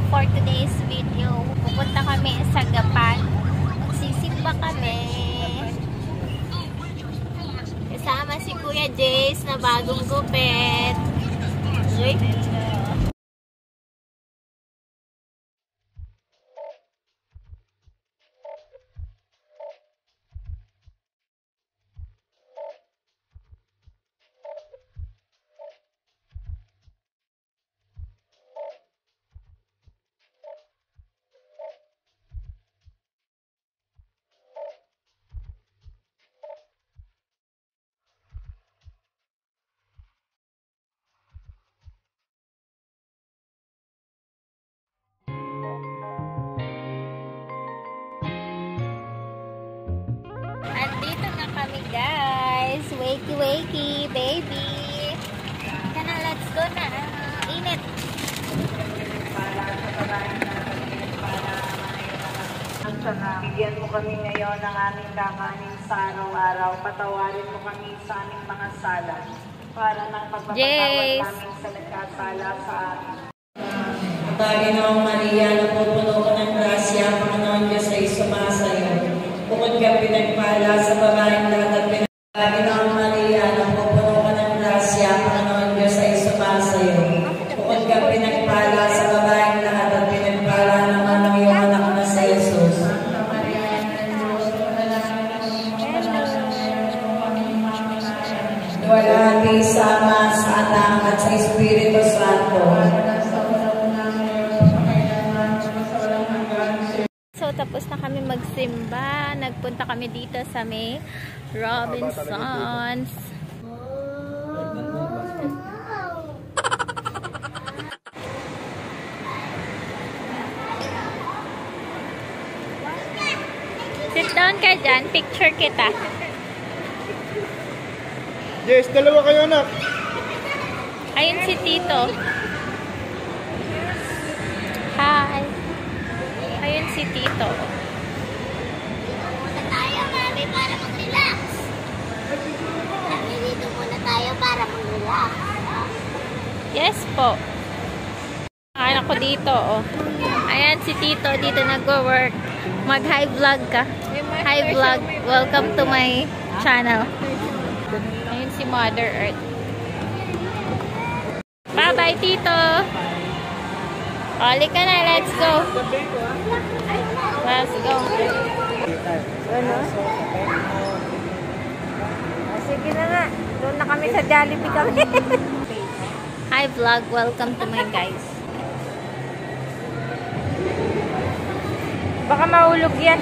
for today's video. Pupunta kami sa Gapan. Magsisimba kami. Kasama si Kuya Jace na bagong gupit. Andito na kami guys. Wakey wakey baby. Kana, let's go na. Init. Bigyan mo kami ngayon ng aming kakanin sa araw-araw. Patawarin mo kami sa aming mga sala. Para ng pagpapatawad namin sa nagkasala sa amin. Panginoong Maria, napupuno ko ng grasya, Panginoon Diyos ay sumasayo. Bukod ka pinagpala sa babaeng lahat at Panginoong Maria, napupuno ko ng grasya, Panginoon Diyos ay sumasayo. Bukod ka pinagpala sa babaeng lahat at pinagpala naman ang iyong anak na sa Jesus. Wala di sama sa anak at sa Espiritu Santo. So, tapos na kami magsimba. Nagpunta kami dito sa may Robinsons. Sit down ka dyan. Picture kita. Yes, dalawa kayo anak. Ayun si Tito. Hi. Ayun si Tito. Muna tayo, mami, para mag-relax. Mami, dito muna tayo para mag-relax. Yes po. Anak ko dito, oh. Ayan si Tito, dito nag-work. Mag-hi vlog ka. Hi vlog. Welcome to my channel. Ayun si Mother Earth. Bye-bye, Tito. Oli ka na, let's go. Let's go. Ano? Sige na nga. Doon na kami sa Jollibee kami. Hi vlog, welcome to my guys. Baka mahulog yan.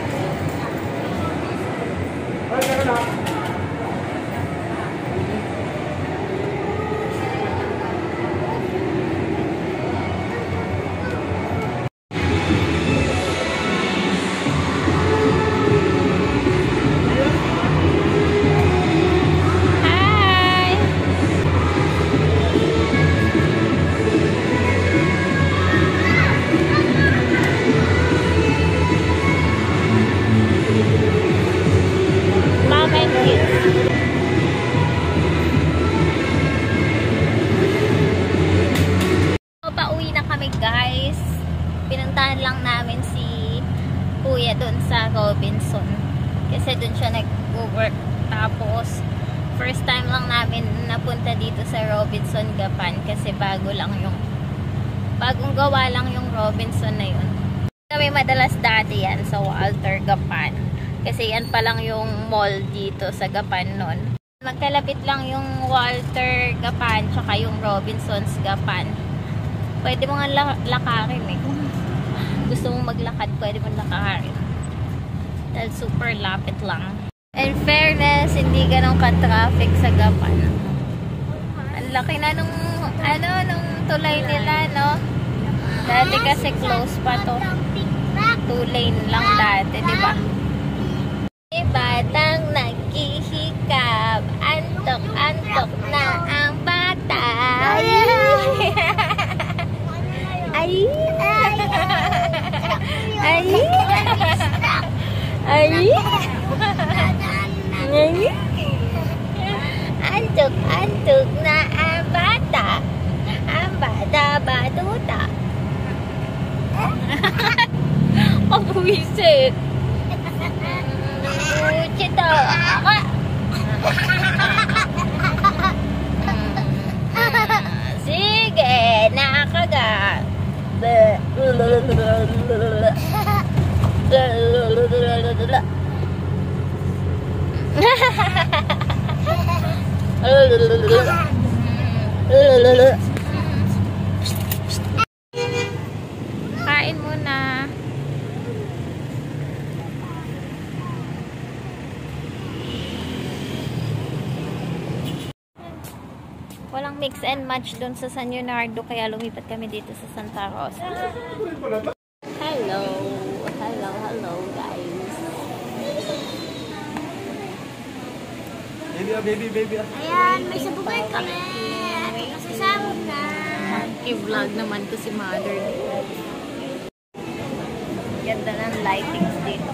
Pauwi na kami guys. Pinuntahan lang namin si Kuya doon sa Robinson. Kasi doon siya nag-work. Tapos first time lang namin napunta dito sa Robinson Gapan. Kasi bagong gawa lang yung Robinson na yun. Kami madalas dati yan sa Walter Gapan. Kasi yan pa lang yung mall dito sa Gapan nun. Magkalapit lang yung Walter Gapan tsaka yung Robinsons Gapan. Pwede mo nga lakarin eh. Kung gusto mong maglakad, pwede mo lakarin. Dahil super lapit lang. In fairness, hindi ganun ka-traffic sa Gapan. Ang laki na nung tulay nila, no? Dati kasi close pa to. 2 lane lang dati, di ba? Batang naghihikab, antok-antok na ang bata. Ay! Ay! Ay! Antok-antok na ang bata. Ang bata batuta. Pag-wisit. Chito. Sige, nakagat. Kain muna. Walang mix and match doon sa San Leonardo kaya lumipat kami dito sa Santa Rosa. Hello. Hello, hello guys. Baby. Ayan, may sabugay kami. Kasasabog na. I-vlog naman to si mother. Ganda ng lightings dito.